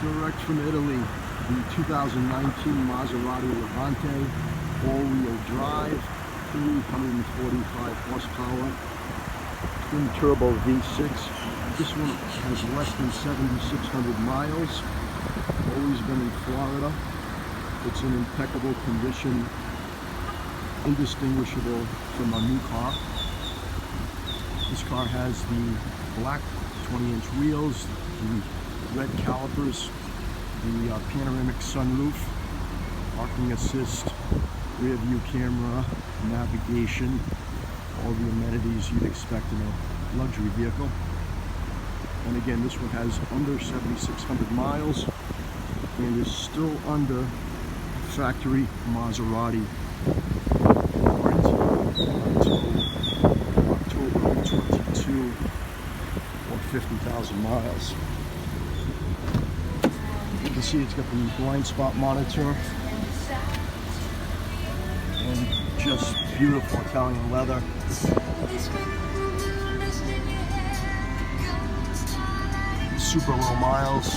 Direct from Italy, the 2019 Maserati Levante, all-wheel drive, 345 horsepower, twin-turbo V6. This one has less than 7,600 miles, always been in Florida. It's in impeccable condition, indistinguishable from a new car. This car has the black 20-inch wheels, the red calipers, the panoramic sunroof, parking assist, rear view camera, navigation, all the amenities you'd expect in a luxury vehicle. And again, this one has under 7,600 miles and is still under factory Maserati warranty until October 22 or 50,000 miles. You can see it's got the blind spot monitor and just beautiful Italian leather. Super low miles.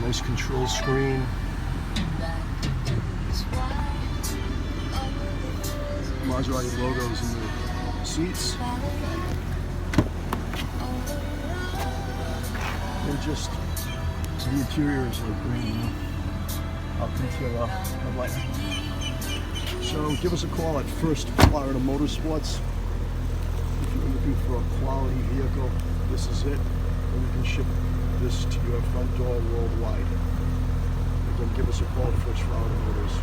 Nice control screen. Maserati logos in the seats. And just the interior is like green up into the headlight. So give us a call at First Florida Motorsports. If you're looking for a quality vehicle, this is it. And we can ship this to your front door worldwide. Again, give us a call at First Florida Motors.